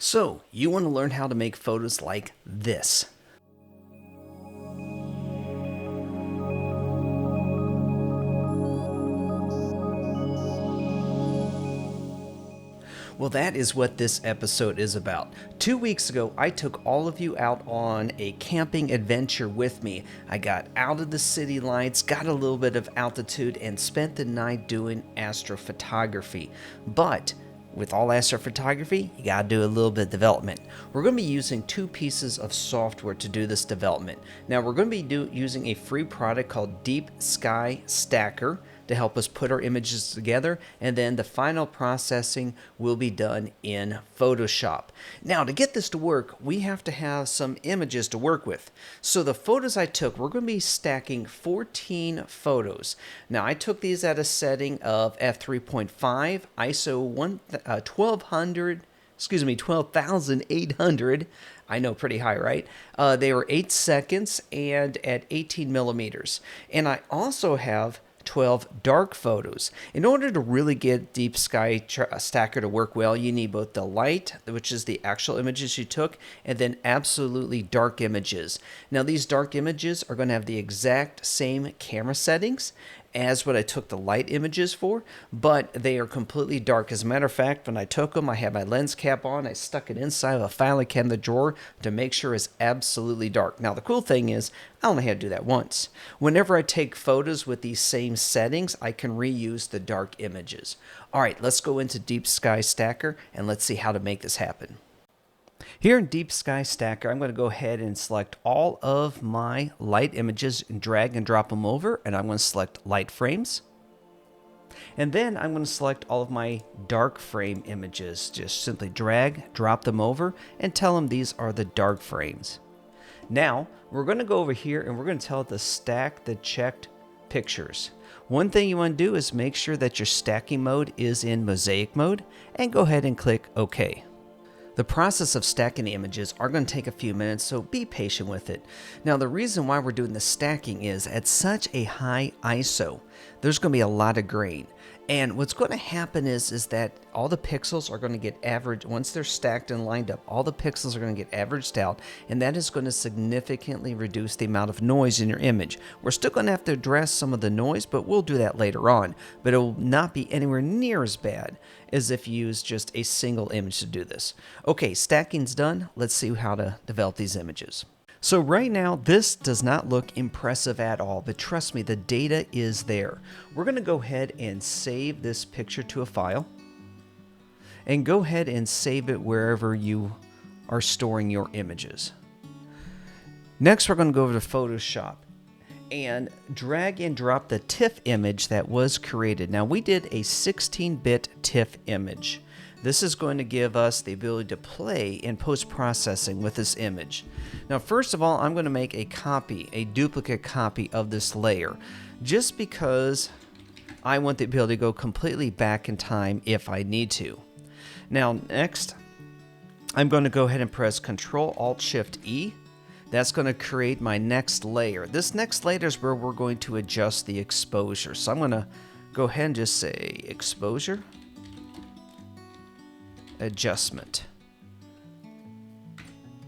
So, you want to learn how to make photos like this. Well, that is what this episode is about. 2 weeks ago, I took all of you out on a camping adventure with me. I got out of the city lights, got a little bit of altitude, and spent the night doing astrophotography. But with all astrophotography, you gotta do a little bit of development. We're gonna be using 2 pieces of software to do this development. Now, we're gonna be using a free product called DeepSkyStacker to help us put our images together, and then the final processing will be done in Photoshop. Now, to get this to work, we have to have some images to work with. So the photos I took, we're going to be stacking 14 photos. Now, I took these at a setting of f3.5, ISO 12,800. I know, pretty high, right? They were 8 seconds and at 18 millimeters. And I also have 12 dark photos. In order to really get DeepSkyStacker to work well, you need both the light, which is the actual images you took, and then absolutely dark images. Now, these dark images are going to have the exact same camera settings as what I took the light images for, but they are completely dark. As a matter of fact, when I took them, I had my lens cap on, I stuck it inside of a file I kept in the drawer to make sure it's absolutely dark. Now, the cool thing is, I only had to do that once. Whenever I take photos with these same settings, I can reuse the dark images. All right, let's go into DeepSkyStacker and let's see how to make this happen. Here in DeepSkyStacker, I'm going to go ahead and select all of my light images and drag and drop them over, and I'm going to select light frames. And then I'm going to select all of my dark frame images. Just simply drag, drop them over, and tell them these are the dark frames. Now, we're going to go over here and we're going to tell it to stack the checked pictures. One thing you want to do is make sure that your stacking mode is in mosaic mode, and go ahead and click OK. The process of stacking the images are going to take a few minutes, so be patient with it. Now, the reason why we're doing the stacking is at such a high ISO, there's going to be a lot of grain. And what's going to happen is that all the pixels are going to get averaged. Once they're stacked and lined up, all the pixels are going to get averaged out, and that is going to significantly reduce the amount of noise in your image. We're still going to have to address some of the noise, but we'll do that later on. But it will not be anywhere near as bad as if you use just a single image to do this. Okay, stacking's done. Let's see how to develop these images. So right now, this does not look impressive at all, but trust me, the data is there. We're going to go ahead and save this picture to a file, and go ahead and save it wherever you are storing your images. Next, we're going to go over to Photoshop and drag and drop the TIFF image that was created. Now, we did a 16-bit TIFF image. This is going to give us the ability to play in post-processing with this image. Now, first of all, I'm going to make a copy, a duplicate copy of this layer, just because I want the ability to go completely back in time if I need to. Now, next, I'm going to go ahead and press Ctrl-Alt-Shift-E. That's going to create my next layer. This next layer is where we're going to adjust the exposure. So I'm going to go ahead and just say Exposure, Adjustment.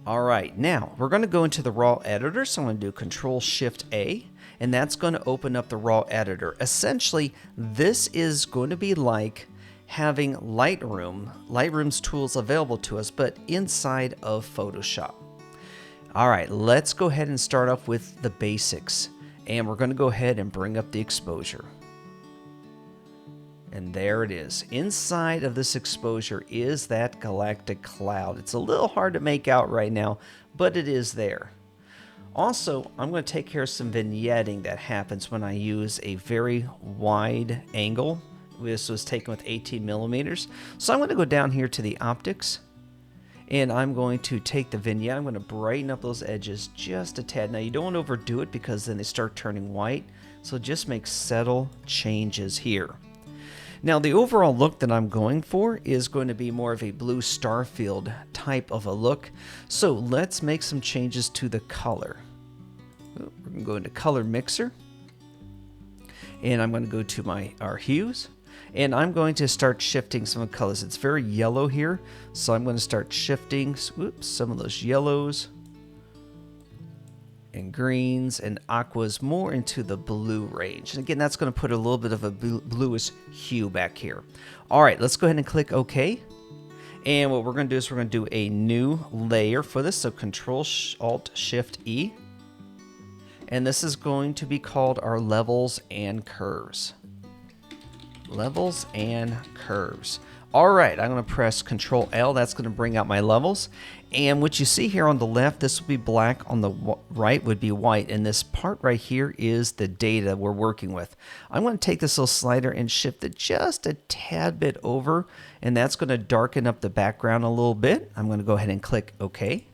All right, now we're going to go into the raw editor. So I'm going to do Ctrl-Shift-A, and that's going to open up the raw editor. Essentially, this is going to be like having Lightroom's tools available to us, but inside of Photoshop. All right, let's go ahead and start off with the basics, and we're going to go ahead and bring up the exposure. And there it is. Inside of this exposure is that galactic cloud. It's a little hard to make out right now, but it is there. Also, I'm going to take care of some vignetting that happens when I use a very wide angle. This was taken with 18 millimeters. So I'm going to go down here to the optics, and I'm going to take the vignette. I'm going to brighten up those edges just a tad. Now, you don't want to overdo it because then they start turning white. So just make subtle changes here. Now, the overall look that I'm going for is going to be more of a blue starfield type of a look. So let's make some changes to the color. We're going to go into Color Mixer, and I'm going to go to our hues. And I'm going to start shifting some of the colors. It's very yellow here, so I'm going to start shifting some of those yellows and greens and aquas more into the blue range. And again, that's going to put a little bit of a bluish hue back here. All right, let's go ahead and click OK. And what we're going to do is we're going to do a new layer for this. So Control-Alt-Shift-E. And this is going to be called our levels and curves. Levels and curves. All right, I'm going to press Control L. That's going to bring out my levels. And what you see here on the left, this will be black. On the right would be white. And this part right here is the data we're working with. I'm going to take this little slider and shift it just a tad bit over. And that's going to darken up the background a little bit. I'm going to go ahead and click OK.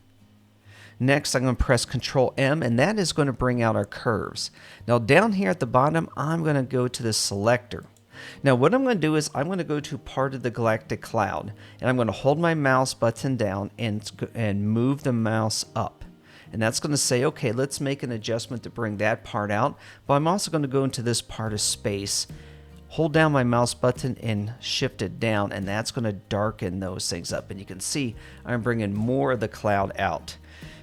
Next, I'm going to press Control M, and that is going to bring out our curves. Now, down here at the bottom, I'm going to go to the selector. Now, what I'm going to do is I'm going to go to part of the galactic cloud, and I'm going to hold my mouse button down and move the mouse up. And that's going to say, okay, let's make an adjustment to bring that part out. But I'm also going to go into this part of space, hold down my mouse button and shift it down, and that's going to darken those things up. And you can see I'm bringing more of the cloud out.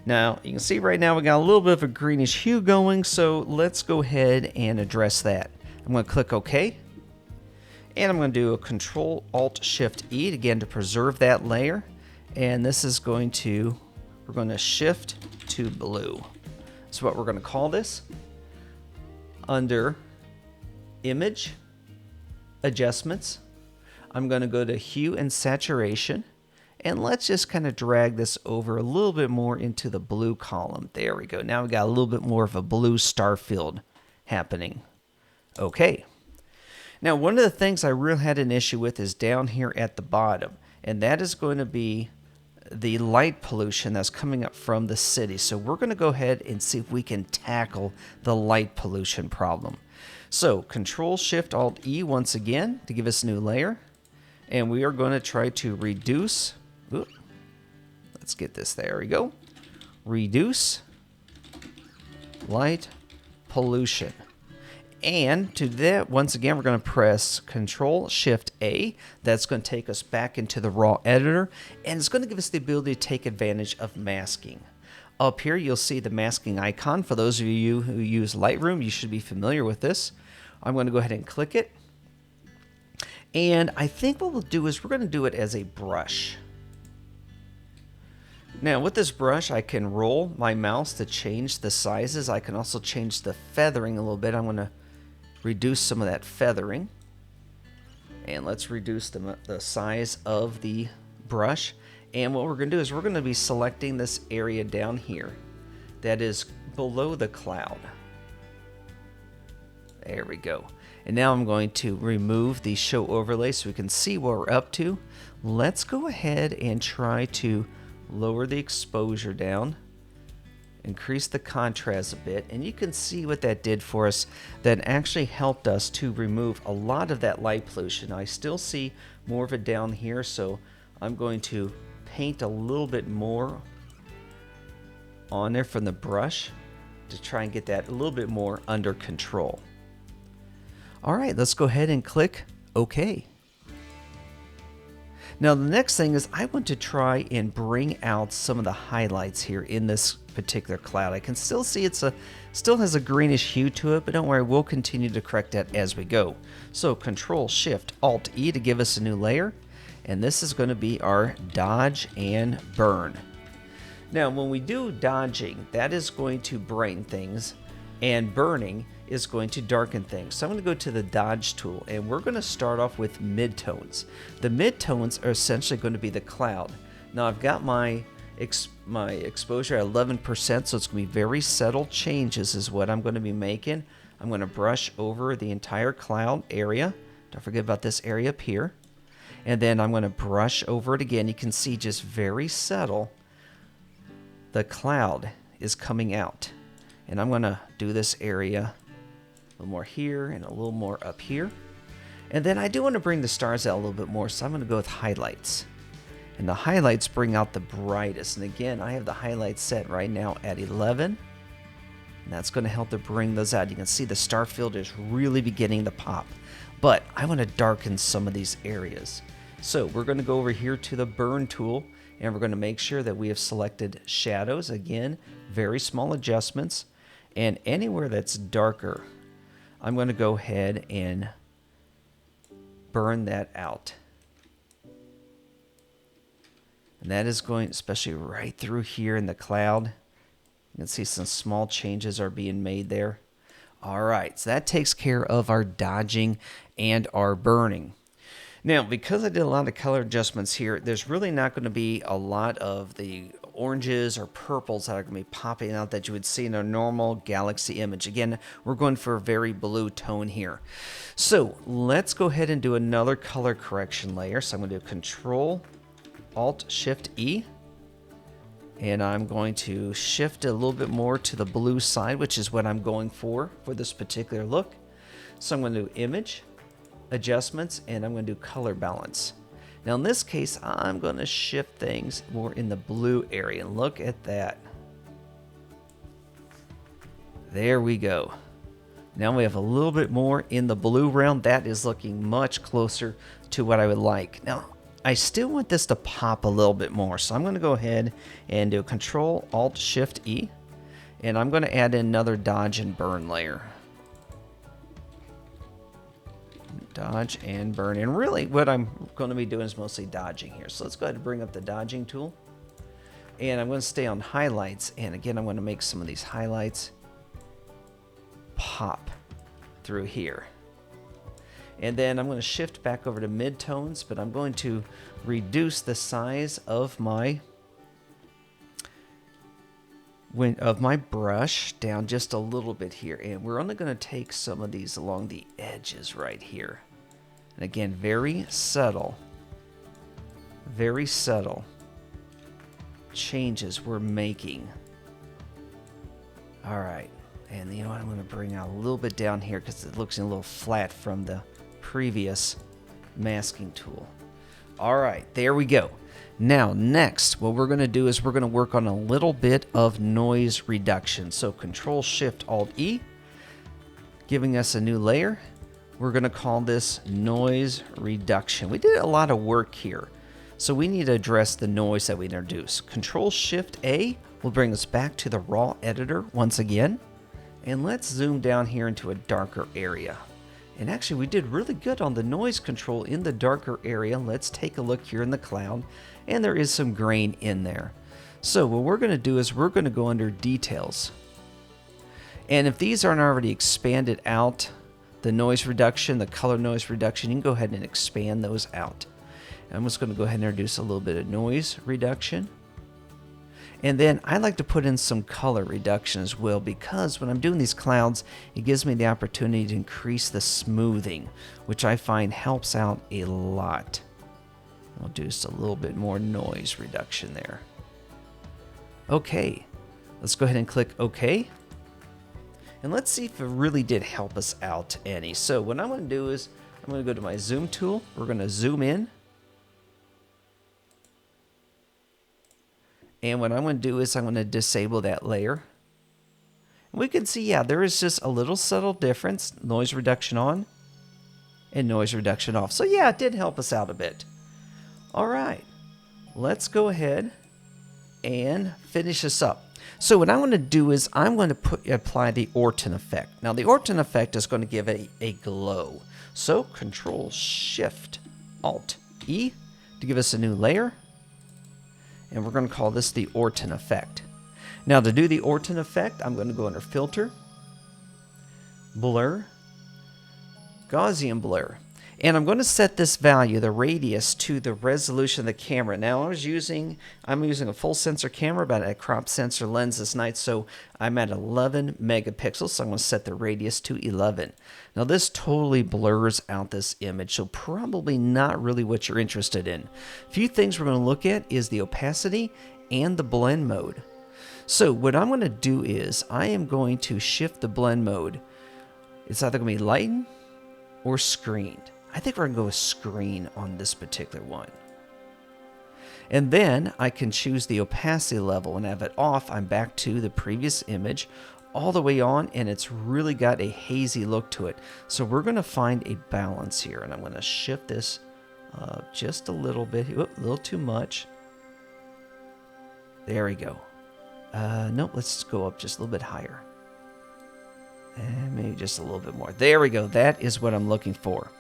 Now, you can see right now we got a little bit of a greenish hue going, so let's go ahead and address that. I'm going to click OK, and I'm going to do a Control-Alt-Shift-E again to preserve that layer, and this is going to, we're going to shift to blue. That's what we're going to call this. Under Image, Adjustments, I'm going to go to Hue and Saturation. And let's just kind of drag this over a little bit more into the blue column. There we go. Now we got a little bit more of a blue star field happening. Okay. Now, one of the things I really had an issue with is down here at the bottom. And that is going to be the light pollution that's coming up from the city. So we're going to go ahead and see if we can tackle the light pollution problem. So Control-Shift-Alt-E once again to give us a new layer. And we are going to try to reduce. Let's get this. There we go. Reduce light pollution. And to that, once again, we're going to press Control-Shift-A. That's going to take us back into the raw editor. And it's going to give us the ability to take advantage of masking. Up here, you'll see the masking icon. For those of you who use Lightroom, you should be familiar with this. I'm going to go ahead and click it. And I think what we'll do is we're going to do it as a brush. Now with this brush, I can roll my mouse to change the sizes. I can also change the feathering a little bit. I'm going to reduce some of that feathering. And let's reduce the size of the brush. And what we're going to do is we're going to be selecting this area down here that is below the cloud. There we go. And now I'm going to remove the show overlay so we can see what we're up to. Let's go ahead and try to lower the exposure down, increase the contrast a bit, and you can see what that did for us. That actually helped us to remove a lot of that light pollution. I still see more of it down here, so I'm going to paint a little bit more on there from the brush to try and get that a little bit more under control. All right, let's go ahead and click OK. Now the next thing is I want to try and bring out some of the highlights here in this particular cloud. I can still see still has a greenish hue to it, but don't worry, we'll continue to correct that as we go. So Control-Shift-Alt-E to give us a new layer, and this is going to be our Dodge and Burn. Now when we do dodging, that is going to brighten things, and burning is going to darken things. So I'm going to go to the Dodge tool, and we're going to start off with midtones. The midtones are essentially going to be the cloud. Now I've got my exposure at 11%, so it's going to be very subtle changes is what I'm going to be making. I'm going to brush over the entire cloud area. Don't forget about this area up here. And then I'm going to brush over it again. You can see just very subtle the cloud is coming out. And I'm going to do this area a little more here and a little more up here. And then I do want to bring the stars out a little bit more, so I'm going to go with highlights. And the highlights bring out the brightest. And again, I have the highlights set right now at 11. And that's going to help to bring those out. You can see the star field is really beginning to pop. but I want to darken some of these areas. So we're going to go over here to the burn tool, and we're going to make sure that we have selected shadows. Again, very small adjustments, and anywhere that's darker, I'm going to go ahead and burn that out. And that is going, especially right through here in the cloud. You can see some small changes are being made there. All right, so that takes care of our dodging and our burning. Now, because I did a lot of color adjustments here, there's really not going to be a lot of the oranges or purples that are going to be popping out that you would see in a normal galaxy image. Again, we're going for a very blue tone here. So let's go ahead and do another color correction layer. So I'm going to do Control, Alt, Shift, E. And I'm going to shift a little bit more to the blue side, which is what I'm going for this particular look. So I'm going to do Image, Adjustments, and I'm going to do Color Balance. Now in this case, I'm going to shift things more in the blue area. And look at that. There we go. Now we have a little bit more in the blue realm. That is looking much closer to what I would like. Now, I still want this to pop a little bit more, so I'm going to go ahead and do Control, Alt, Shift, E, and I'm going to add in another Dodge and Burn layer. Dodge and Burn, and really what I'm going to be doing is mostly dodging here. So let's go ahead and bring up the dodging tool, and I'm going to stay on highlights, and again I'm going to make some of these highlights pop through here. And then I'm going to shift back over to midtones, but I'm going to reduce the size of my brush down just a little bit here. And we're only going to take some of these along the edges right here. And again, very subtle changes we're making. All right. And you know what? I'm going to bring out a little bit down here because it looks a little flat from the previous masking tool. All right, there we go. Now, next, what we're going to do is we're going to work on a little bit of noise reduction. So Control, Shift, Alt, E, giving us a new layer. We're going to call this noise reduction. We did a lot of work here, so we need to address the noise that we introduced. Control, Shift, A will bring us back to the raw editor once again. And let's zoom down here into a darker area. And actually, we did really good on the noise control in the darker area. Let's take a look here in the cloud, and there is some grain in there. So what we're going to do is we're going to go under Details. And if these aren't already expanded out, the noise reduction, the color noise reduction, you can go ahead and expand those out. And I'm just going to go ahead and introduce a little bit of noise reduction. And then I like to put in some color reduction as well, because when I'm doing these clouds, it gives me the opportunity to increase the smoothing, which I find helps out a lot. I'll do just a little bit more noise reduction there. Okay, let's go ahead and click OK. And let's see if it really did help us out any. So what I'm going to do is I'm going to go to my zoom tool. We're going to zoom in. And what I'm going to do is I'm going to disable that layer. And we can see, yeah, there is just a little subtle difference. Noise reduction on and noise reduction off. So yeah, it did help us out a bit. All right, let's go ahead and finish this up. So what I'm going to do is I'm going to apply the Orton Effect. Now the Orton Effect is going to give it a glow. So Control, Shift, Alt, E to give us a new layer. And we're going to call this the Orton Effect. Now to do the Orton Effect, I'm going to go under Filter, Blur, Gaussian Blur. And I'm going to set this value, the radius, to the resolution of the camera. Now I'm using a full sensor camera, but a crop sensor lens this night, so I'm at 11 megapixels, so I'm going to set the radius to 11. Now this totally blurs out this image, so probably not really what you're interested in. A few things we're going to look at is the opacity and the blend mode. So what I'm going to do is I am going to shift the blend mode. It's either going to be lightened or screened. I think we're going to go with screen on this particular one. And then I can choose the opacity level and have it off. I'm back to the previous image, all the way on, and it's really got a hazy look to it. So we're going to find a balance here, and I'm going to shift this just a little bit. Oop, a little too much. There we go. Nope, let's go up just a little bit higher. And maybe just a little bit more. There we go. That is what I'm looking for.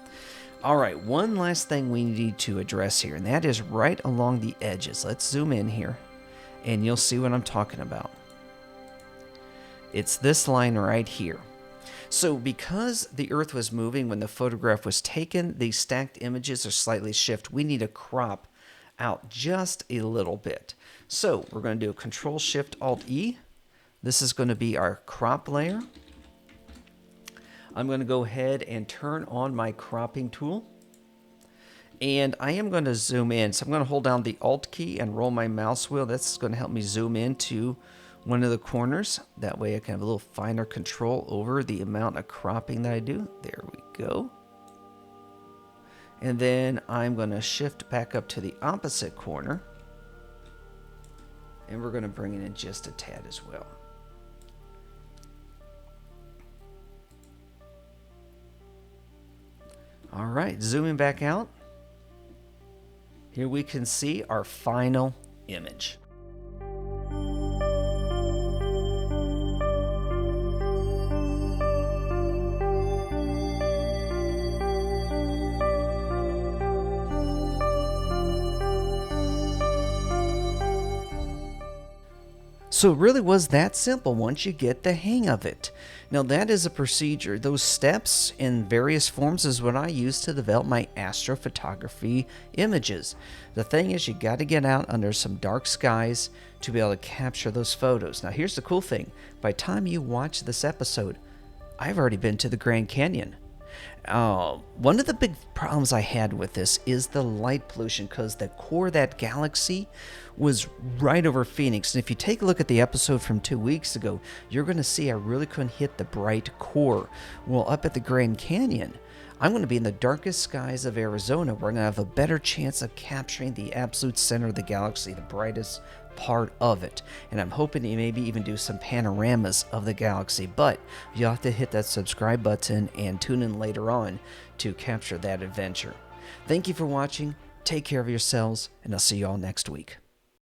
All right, one last thing we need to address here, and that is right along the edges. Let's zoom in here, and you'll see what I'm talking about. It's this line right here. So because the Earth was moving when the photograph was taken, the stacked images are slightly shifted. We need to crop out just a little bit. So we're going to do a Control-Shift-Alt-E. This is going to be our crop layer. I'm going to go ahead and turn on my cropping tool. And I am going to zoom in. So I'm going to hold down the Alt key and roll my mouse wheel. That's going to help me zoom into one of the corners. That way I can have a little finer control over the amount of cropping that I do. There we go. And then I'm going to shift back up to the opposite corner. And we're going to bring it in just a tad as well. All right, zooming back out. Here we can see our final image. So it really was that simple once you get the hang of it. Now that is a procedure. Those steps in various forms is what I use to develop my astrophotography images. The thing is, you got to get out under some dark skies to be able to capture those photos. Now here's the cool thing. By the time you watch this episode, I've already been to the Grand Canyon. One of the big problems I had with this is the light pollution, because the core of that galaxy was right over Phoenix. And if you take a look at the episode from 2 weeks ago, you're going to see I really couldn't hit the bright core. Well, up at the Grand Canyon, I'm going to be in the darkest skies of Arizona, where I'm going to have a better chance of capturing the absolute center of the galaxy, the brightest part of it. And I'm hoping to maybe even do some panoramas of the galaxy, but you'll have to hit that subscribe button and tune in later on to capture that adventure. Thank you for watching. Take care of yourselves, and I'll see you all next week.